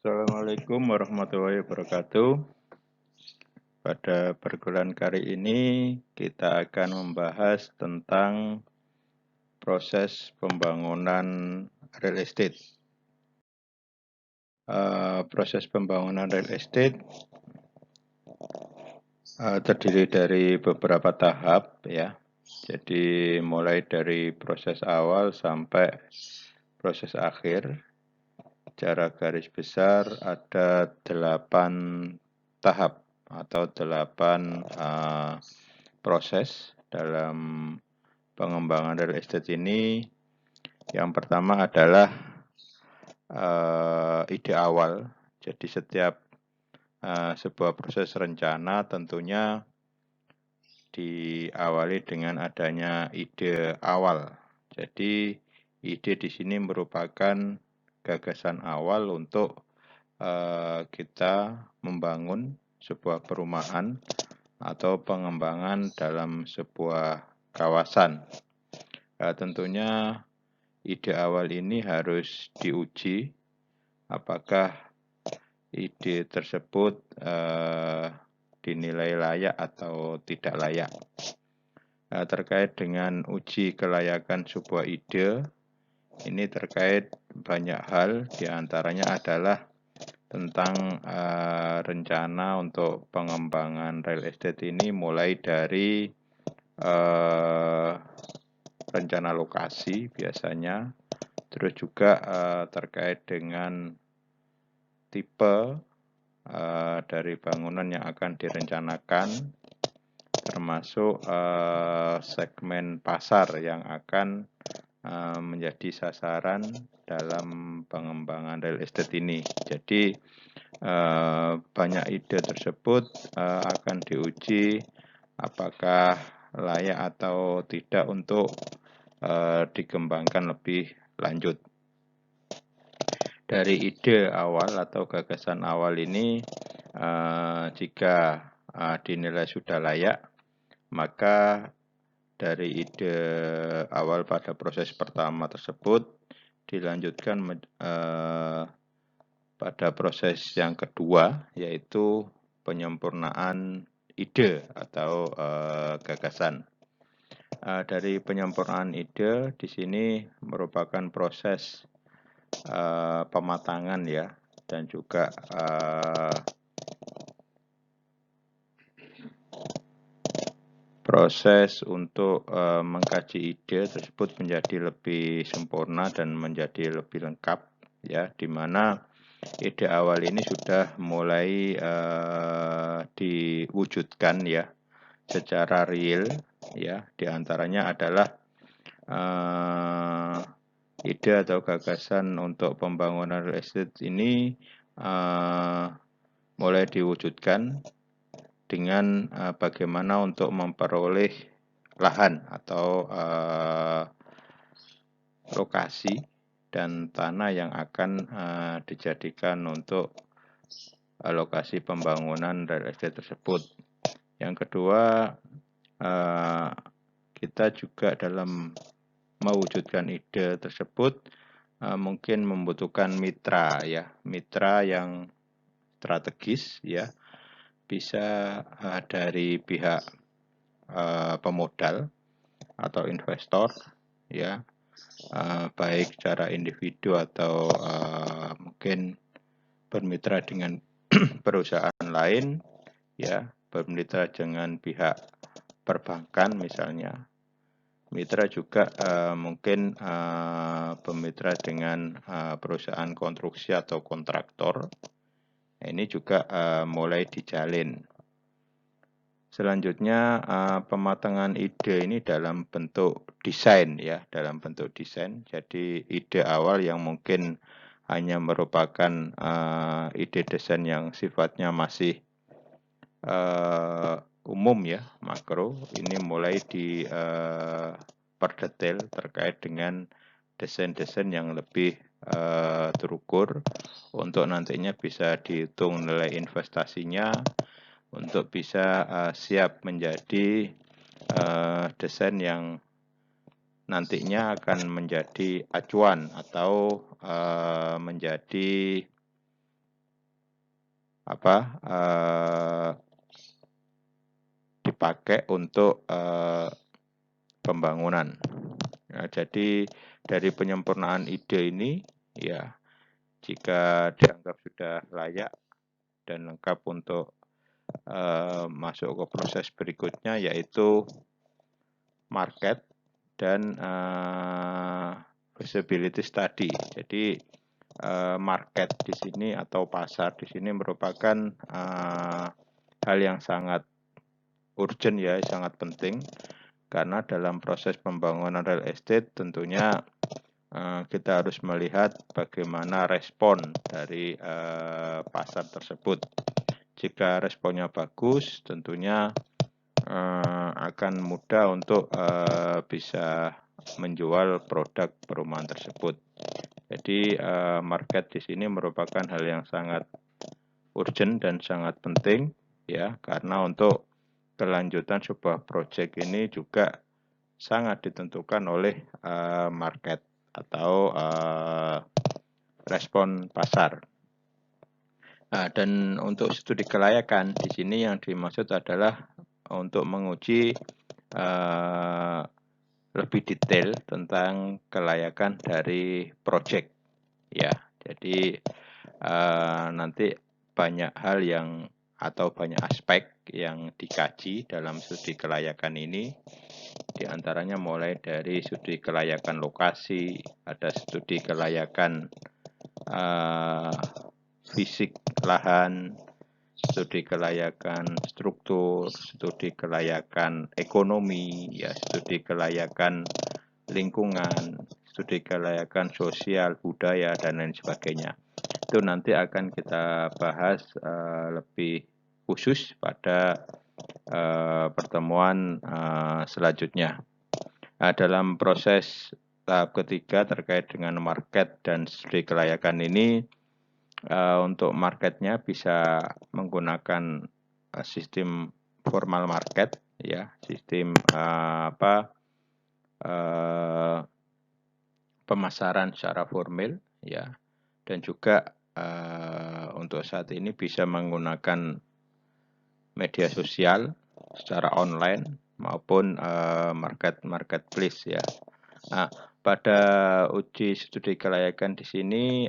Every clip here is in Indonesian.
Assalamualaikum warahmatullahi wabarakatuh. Pada perkuliahan kali ini kita akan membahas tentang proses pembangunan real estate. Proses pembangunan real estate terdiri dari beberapa tahap ya. Jadi mulai dari proses awal sampai proses akhir. Secara garis besar ada 8 tahap atau 8 proses dalam pengembangan real estate ini. Yang pertama adalah ide awal. Jadi setiap sebuah proses rencana tentunya diawali dengan adanya ide awal. Jadi ide di sini merupakan gagasan awal untuk kita membangun sebuah perumahan atau pengembangan dalam sebuah kawasan. Tentunya ide awal ini harus diuji apakah ide tersebut dinilai layak atau tidak layak. Terkait dengan uji kelayakan sebuah ide, ini terkait banyak hal, diantaranya adalah tentang rencana untuk pengembangan real estate ini mulai dari rencana lokasi biasanya, terus juga terkait dengan tipe dari bangunan yang akan direncanakan, termasuk segmen pasar yang akan menjadi sasaran dalam pengembangan real estate ini. Jadi banyak ide tersebut akan diuji apakah layak atau tidak untuk dikembangkan lebih lanjut. Dari ide awal atau gagasan awal ini, jika dinilai sudah layak, maka dari ide awal pada proses pertama tersebut dilanjutkan pada proses yang kedua, yaitu penyempurnaan ide atau gagasan. Dari penyempurnaan ide di sini merupakan proses pematangan ya, dan juga proses untuk mengkaji ide tersebut menjadi lebih sempurna dan menjadi lebih lengkap ya, di mana ide awal ini sudah mulai diwujudkan ya secara real ya, diantaranya adalah ide atau gagasan untuk pembangunan real estate ini mulai diwujudkan dengan bagaimana untuk memperoleh lahan atau lokasi dan tanah yang akan dijadikan untuk lokasi pembangunan real estate tersebut. Yang kedua, kita juga dalam mewujudkan ide tersebut mungkin membutuhkan mitra ya, mitra yang strategis ya, bisa dari pihak pemodal atau investor ya, baik secara individu atau mungkin bermitra dengan perusahaan lain ya, bermitra dengan pihak perbankan misalnya. Mitra juga mungkin bermitra dengan perusahaan konstruksi atau kontraktor. Ini juga mulai dijalin. Selanjutnya pematangan ide ini dalam bentuk desain ya, dalam bentuk desain. Jadi ide awal yang mungkin hanya merupakan ide desain yang sifatnya masih umum ya, makro, ini mulai diperdetail terkait dengan desain-desain yang lebih terukur untuk nantinya bisa dihitung nilai investasinya, untuk bisa siap menjadi desain yang nantinya akan menjadi acuan atau menjadi dipakai untuk pembangunan. Nah, jadi dari penyempurnaan ide ini, ya, jika dianggap sudah layak dan lengkap untuk masuk ke proses berikutnya, yaitu market dan feasibility study. Jadi market di sini atau pasar di sini merupakan hal yang sangat urgent, ya, sangat penting, karena dalam proses pembangunan real estate tentunya kita harus melihat bagaimana respon dari pasar tersebut. Jika responnya bagus, tentunya akan mudah untuk bisa menjual produk perumahan tersebut. Jadi market di sini merupakan hal yang sangat urgent dan sangat penting, ya, karena untuk kelanjutan sebuah proyek ini juga sangat ditentukan oleh market atau respon pasar. Nah, dan untuk studi kelayakan di sini yang dimaksud adalah untuk menguji lebih detail tentang kelayakan dari proyek, ya. Jadi nanti banyak hal yang atau banyak aspek yang dikaji dalam studi kelayakan ini. Di antaranya mulai dari studi kelayakan lokasi, ada studi kelayakan fisik lahan, studi kelayakan struktur, studi kelayakan ekonomi, ya, studi kelayakan lingkungan, studi kelayakan sosial, budaya, dan lain sebagainya. Itu nanti akan kita bahas lebih khusus pada pertemuan selanjutnya. Nah, dalam proses tahap ketiga terkait dengan market dan studi kelayakan ini, untuk marketnya bisa menggunakan sistem formal market, ya, sistem pemasaran secara formal, ya, dan juga untuk saat ini bisa menggunakan media sosial secara online maupun marketplace, ya. Nah, pada uji studi kelayakan di sini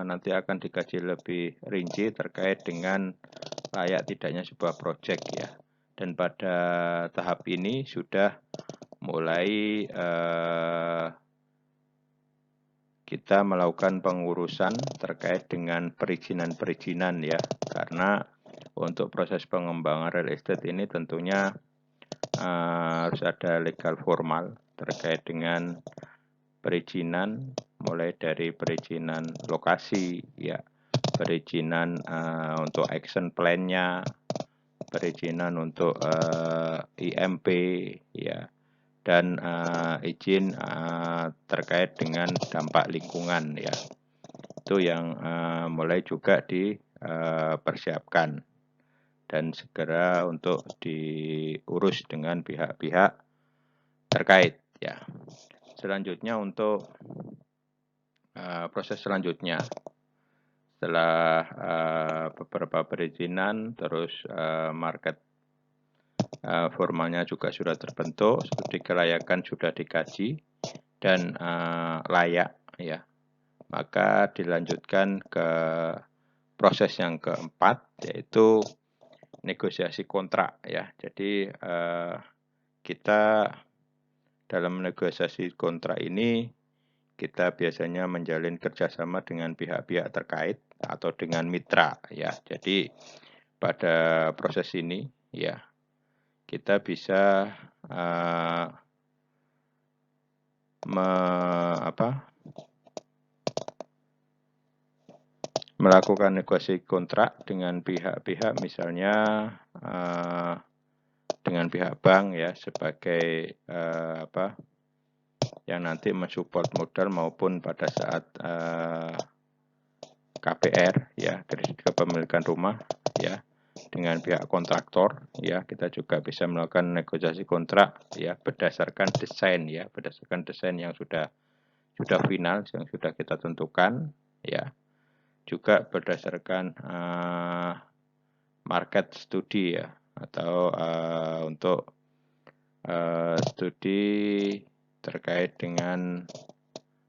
nanti akan dikaji lebih rinci terkait dengan layak tidaknya sebuah proyek, ya. Dan pada tahap ini sudah mulai kita melakukan pengurusan terkait dengan perizinan-perizinan, ya, karena untuk proses pengembangan real estate ini tentunya harus ada legal formal terkait dengan perizinan, mulai dari perizinan lokasi, ya, perizinan untuk action plan-nya, perizinan untuk IMP, ya, dan izin terkait dengan dampak lingkungan, ya. Itu yang mulai juga dipersiapkan dan segera untuk diurus dengan pihak-pihak terkait, ya. Selanjutnya untuk proses selanjutnya, setelah beberapa perizinan, terus market formalnya juga sudah terbentuk, studi kelayakan sudah dikaji dan layak, ya, maka dilanjutkan ke proses yang keempat, yaitu negosiasi kontrak, ya. Jadi kita dalam negosiasi kontrak ini kita biasanya menjalin kerjasama dengan pihak-pihak terkait atau dengan mitra, ya. Jadi pada proses ini, ya, kita bisa melakukan negosiasi kontrak dengan pihak-pihak, misalnya dengan pihak bank, ya, sebagai yang nanti mensupport modal maupun pada saat KPR, ya, kredit kepemilikan rumah, ya, dengan pihak kontraktor, ya, kita juga bisa melakukan negosiasi kontrak, ya, berdasarkan desain, ya, berdasarkan desain yang sudah final, yang sudah kita tentukan, ya. juga berdasarkan market studi ya, atau untuk studi terkait dengan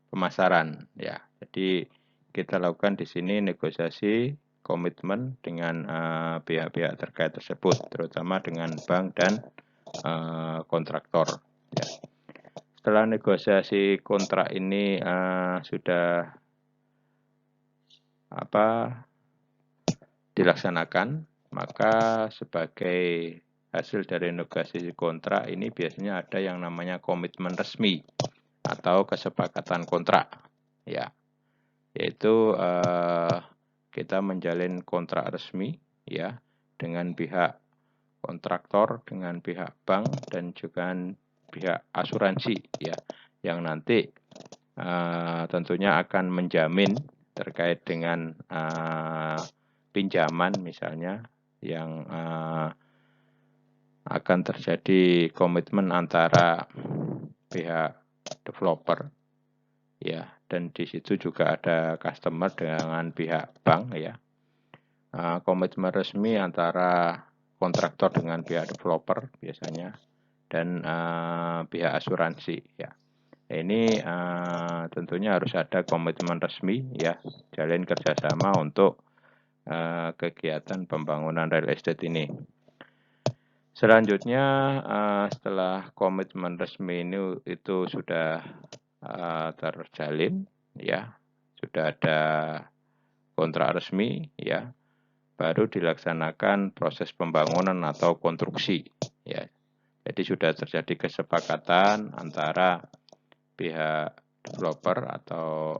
pemasaran ya. Jadi kita lakukan di sini negosiasi komitmen dengan pihak-pihak terkait tersebut, terutama dengan bank dan kontraktor. Ya. Setelah negosiasi kontrak ini sudah dilaksanakan, maka sebagai hasil dari negosiasi kontrak ini biasanya ada yang namanya komitmen resmi atau kesepakatan kontrak, ya, yaitu kita menjalin kontrak resmi, ya, dengan pihak kontraktor, dengan pihak bank dan juga pihak asuransi, ya, yang nanti tentunya akan menjamin terkait dengan pinjaman misalnya yang akan terjadi komitmen antara pihak developer ya, dan di situ juga ada customer dengan pihak bank ya. Komitmen resmi antara kontraktor dengan pihak developer biasanya dan pihak asuransi ya. Ini tentunya harus ada komitmen resmi ya, jalin kerjasama untuk kegiatan pembangunan real estate ini. Selanjutnya setelah komitmen resmi ini itu sudah terjalin ya, sudah ada kontrak resmi ya, baru dilaksanakan proses pembangunan atau konstruksi ya. Jadi sudah terjadi kesepakatan antara pihak developer atau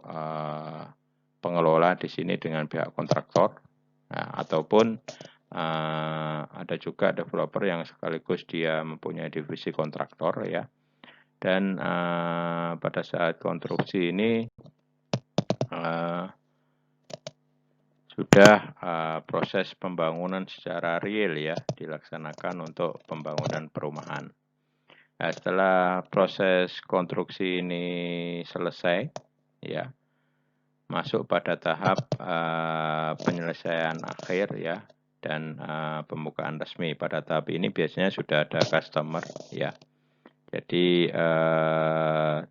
pengelola di sini dengan pihak kontraktor, nah, ataupun ada juga developer yang sekaligus dia mempunyai divisi kontraktor ya. Dan pada saat konstruksi ini sudah proses pembangunan secara real ya dilaksanakan untuk pembangunan perumahan. Nah, setelah proses konstruksi ini selesai ya, masuk pada tahap penyelesaian akhir ya, dan pembukaan resmi. Pada tahap ini biasanya sudah ada customer ya. Jadi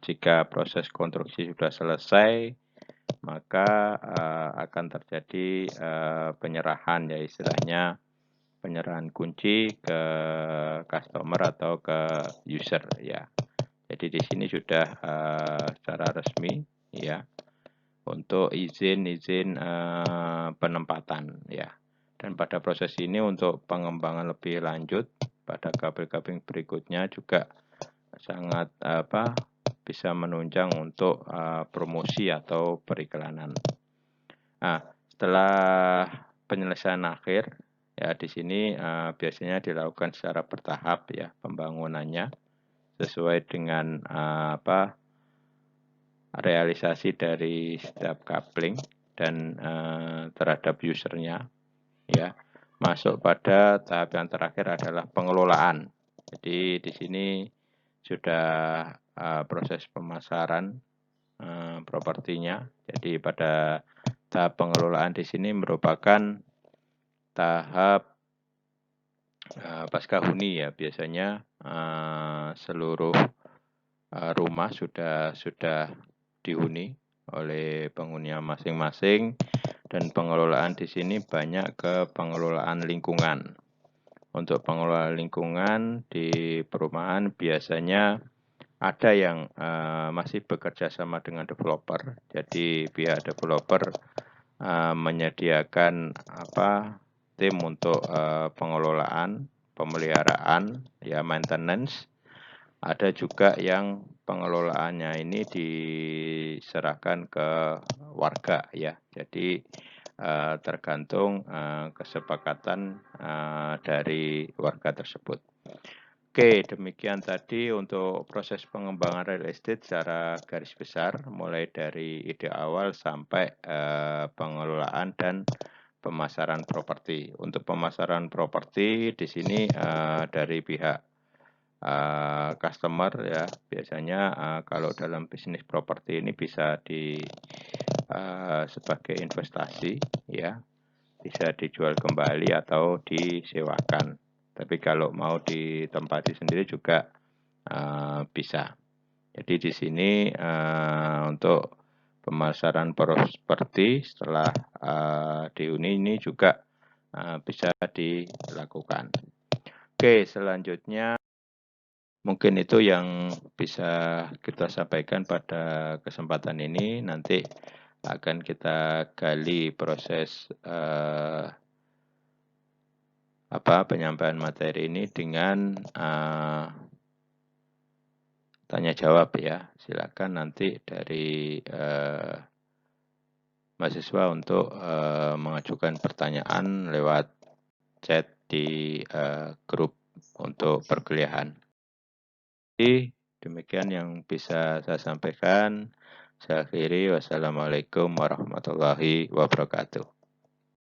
jika proses konstruksi sudah selesai, maka akan terjadi penyerahan ya, istilahnya penyerahan kunci ke customer atau ke user ya. Jadi di sini sudah secara resmi ya untuk izin penempatan ya. Dan pada proses ini untuk pengembangan lebih lanjut pada kabel-kabel berikutnya juga sangat bisa menunjang untuk promosi atau periklanan. Nah, setelah penyelesaian akhir ya, di sini biasanya dilakukan secara bertahap ya pembangunannya sesuai dengan realisasi dari setiap coupling dan terhadap usernya ya. Masuk pada tahap yang terakhir adalah pengelolaan. Jadi di sini sudah proses pemasaran propertinya. Jadi pada tahap pengelolaan di sini merupakan tahap pasca huni ya. Biasanya seluruh rumah sudah dihuni oleh penghuninya masing-masing, dan pengelolaan di sini banyak ke pengelolaan lingkungan. Untuk pengelolaan lingkungan di perumahan biasanya ada yang masih bekerja sama dengan developer. Jadi pihak developer menyediakan tim untuk pengelolaan, pemeliharaan, ya maintenance. Ada juga yang pengelolaannya ini diserahkan ke warga ya. Jadi tergantung kesepakatan dari warga tersebut. Oke, demikian tadi untuk proses pengembangan real estate secara garis besar, mulai dari ide awal sampai pengelolaan dan pemasaran properti. Untuk pemasaran properti di sini dari pihak customer ya, biasanya kalau dalam bisnis properti ini bisa sebagai investasi, ya bisa dijual kembali atau disewakan. Tapi kalau mau ditempati sendiri juga bisa. Jadi di sini untuk pemasaran properti setelah dihuni ini juga bisa dilakukan. Oke, selanjutnya mungkin itu yang bisa kita sampaikan pada kesempatan ini. Nanti akan kita gali proses penyampaian materi ini dengan tanya jawab ya. Silakan nanti dari mahasiswa untuk mengajukan pertanyaan lewat chat di grup untuk perkuliahan. Jadi demikian yang bisa saya sampaikan. Saya akhiri, wassalamualaikum warahmatullahi wabarakatuh.